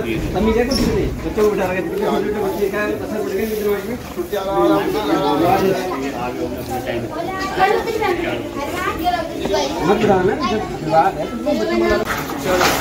तमीज़ है कुछ नहीं, बच्चों को बिठा रखे छोटे बच्चे का असर पड़ेगा दिमाग में। मत बिठाना, जब बात है तो बच्चों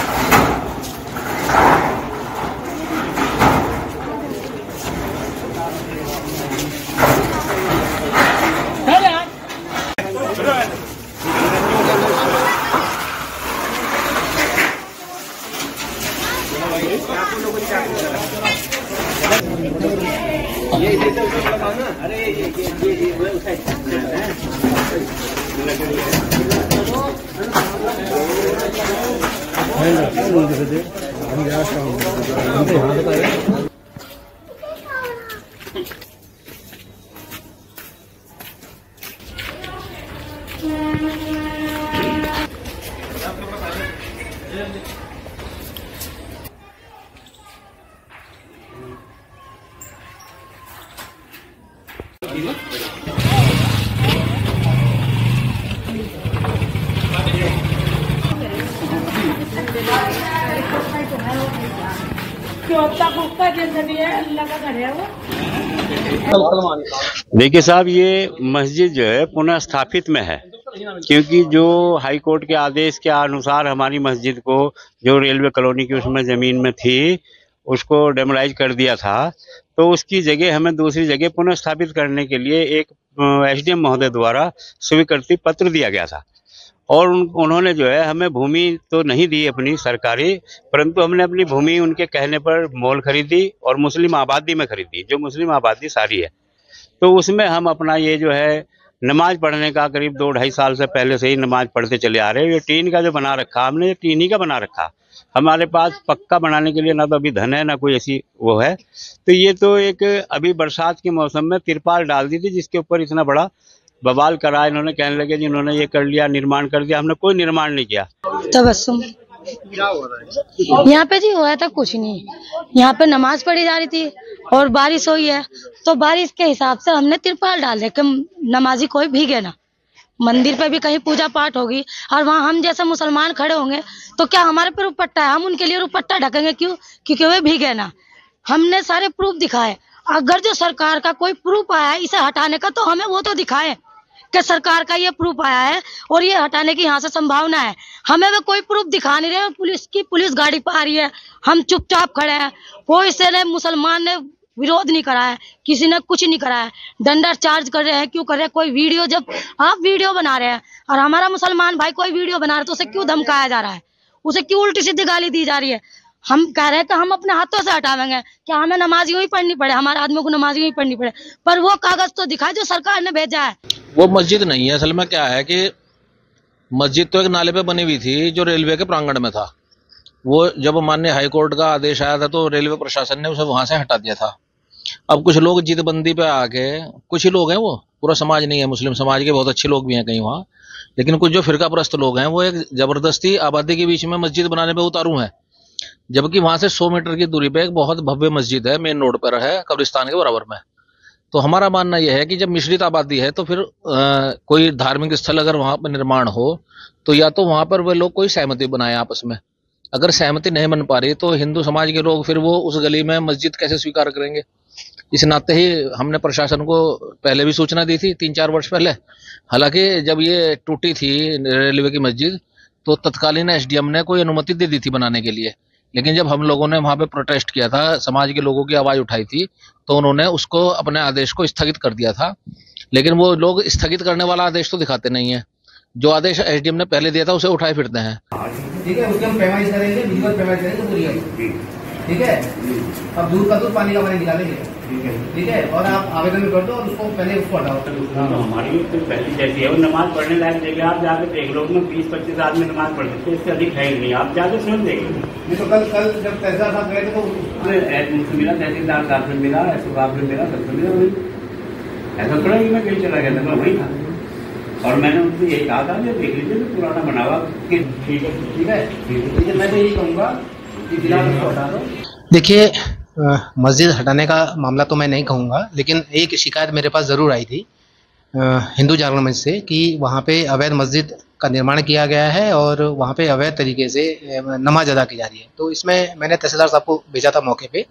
देखिए साहब, ये मस्जिद जो है पुनः स्थापित में है, क्योंकि जो हाई कोर्ट के आदेश के अनुसार हमारी मस्जिद को जो रेलवे कॉलोनी की उसमें ज़मीन में थी उसको डेमोलाइज कर दिया था, तो उसकी जगह हमें दूसरी जगह पुनः स्थापित करने के लिए एक एसडीएम महोदय द्वारा स्वीकृति पत्र दिया गया था। और उन्होंने जो है हमें भूमि तो नहीं दी अपनी सरकारी, परंतु हमने अपनी भूमि उनके कहने पर मोल खरीदी और मुस्लिम आबादी में खरीदी, जो मुस्लिम आबादी सारी है। तो उसमें हम अपना ये जो है नमाज पढ़ने का करीब 2-2.5 साल से पहले से ही नमाज पढ़ते चले आ रहे हैं। ये टीन का जो बना रखा हमने, ये टीन ही का बना रखा। हमारे पास पक्का बनाने के लिए ना तो अभी धन है ना कोई ऐसी वो है। तो ये तो एक अभी बरसात के मौसम में तिरपाल डाल दी थी, जिसके ऊपर इतना बड़ा बवाल करा। इन्होंने कहने लगे जिन्होंने ये कर लिया, निर्माण कर दिया। हमने कोई निर्माण नहीं किया। तबस्सुम यहाँ पे जी हुआ था कुछ नहीं, यहाँ पे नमाज पढ़ी जा रही थी और बारिश हुई है, तो बारिश के हिसाब से हमने तिरपाल डाल दिया कि नमाजी कोई भीगे ना। मंदिर पे भी कहीं पूजा पाठ होगी और वहाँ हम जैसे मुसलमान खड़े होंगे तो क्या हमारे पे रुपट्टा है, हम उनके लिए रुपट्टा ढकेंगे क्यों? क्योंकि वे भीगे ना। हमने सारे प्रूफ दिखाए। अगर जो सरकार का कोई प्रूफ आया है इसे हटाने का, तो हमें वो तो दिखाए कि सरकार का ये प्रूफ आया है और ये हटाने की यहाँ से संभावना है। हमें वो कोई प्रूफ दिखा नहीं रहे। पुलिस गाड़ी पर आ रही है, हम चुपचाप खड़े हैं। कोई से ने मुसलमान ने विरोध नहीं करा है, किसी ने कुछ नहीं करा है। डंडा चार्ज कर रहे हैं, क्यों कर रहे हैं? कोई वीडियो, जब आप वीडियो बना रहे हैं और हमारा मुसलमान भाई कोई वीडियो बना रहे तो उसे क्यों धमकाया जा रहा है? उसे क्यों उल्टी सीधी गाली दी जा रही है? हम कह रहे हैं कि हम अपने हाथों से हटावेंगे, क्या हमें नमाज यूं ही पढ़नी पड़े, हमारे आदमियों को नमाज यूं ही पढ़नी पड़े, पर वो कागज तो दिखाए जो सरकार ने भेजा है। वो मस्जिद नहीं है। असल में क्या है कि मस्जिद तो एक नाले पे बनी हुई थी जो रेलवे के प्रांगण में था। वो जब माननीय हाई कोर्ट का आदेश आया था तो रेलवे प्रशासन ने उसे वहां से हटा दिया था। अब कुछ लोग जिदबंदी पे आके, कुछ ही लोग हैं, वो पूरा समाज नहीं है, मुस्लिम समाज के बहुत अच्छे लोग भी हैं कहीं वहाँ, लेकिन कुछ जो फिरका परस्त लोग हैं वो एक जबरदस्ती आबादी के बीच में मस्जिद बनाने पे उतारू हैं। जबकि वहां से 100 मीटर की दूरी पे एक बहुत भव्य मस्जिद है, मेन रोड पर है, कब्रिस्तान के बराबर में। तो हमारा मानना यह है कि जब मिश्रित आबादी है तो फिर कोई धार्मिक स्थल अगर वहां पर निर्माण हो तो या तो वहां पर वे लोग कोई सहमति बनाए आपस में। अगर सहमति नहीं बन पा रही तो हिंदू समाज के लोग फिर वो उस गली में मस्जिद कैसे स्वीकार करेंगे? इस नाते ही हमने प्रशासन को पहले भी सूचना दी थी 3-4 वर्ष पहले। हालांकि जब ये टूटी थी रेलवे की मस्जिद तो तत्कालीन एसडीएम ने कोई अनुमति दे दी थी बनाने के लिए, लेकिन जब हम लोगों ने वहां पे प्रोटेस्ट किया था, समाज के लोगों की आवाज उठाई थी, तो उन्होंने उसको, अपने आदेश को स्थगित कर दिया था। लेकिन वो लोग स्थगित करने वाला आदेश तो दिखाते नहीं है। जो आदेश एसडीएम ने पहले दिया था उसे उठाए फिरते हैं। ठीक है, उसके हम पैमाइश करेंगे, विधिवत पैमाइश करेंगे पूरी। ठीक है, अब दूध का दूध पानी का पानी निकालेंगे। ठीक है, और आप आवेदन में कर दो और उसको पहले उसको हटाओ। हमारी तो पहली जैसी है वो नमाज पढ़ने लायक जगह, आप जाके देख लो, 20-25 आदमी नमाज पढ़ सकते, इससे अधिक है ही नहीं। आप जाके स्वयं देख लो। नहीं तो कल जब तहसीलदार साहब गए थे तो मुझसे मिला, तहसीलदार साहब से मिला, एसओ साहब से मिला, सबसे मिला। वही ऐसा थोड़ा कि मैं कहीं चला गया था, मैं वही था और मैंने उनसे यही कहा था कि देख लीजिए पुराना बना हुआ। ठीक है, मैं तो यही कहूँगा कि फिलहाल उसको हटा दो। देखिए, मस्जिद हटाने का मामला तो मैं नहीं कहूँगा, लेकिन एक शिकायत मेरे पास ज़रूर आई थी हिंदू जागरण मंच से कि वहाँ पे अवैध मस्जिद का निर्माण किया गया है और वहाँ पे अवैध तरीके से नमाज अदा की जा रही है। तो इसमें मैंने तहसीलदार साहब को भेजा था मौके पे,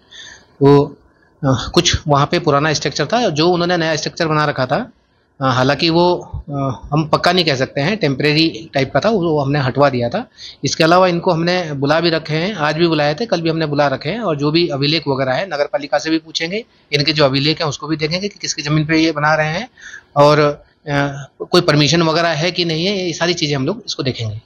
वो कुछ वहाँ पे पुराना स्ट्रक्चर था, जो उन्होंने नया स्ट्रक्चर बना रखा था, हालांकि वो हम पक्का नहीं कह सकते हैं, टेम्परेरी टाइप का था, वो हमने हटवा दिया था। इसके अलावा इनको हमने बुला भी रखे हैं, आज भी बुलाए थे, कल भी हमने बुला रखे हैं, और जो भी अभिलेख वगैरह है नगर पालिका से भी पूछेंगे, इनके जो अभिलेख हैं उसको भी देखेंगे कि किसकी ज़मीन पे ये बना रहे हैं और कोई परमिशन वगैरह है कि नहीं है, ये सारी चीज़ें हम लोग इसको देखेंगे।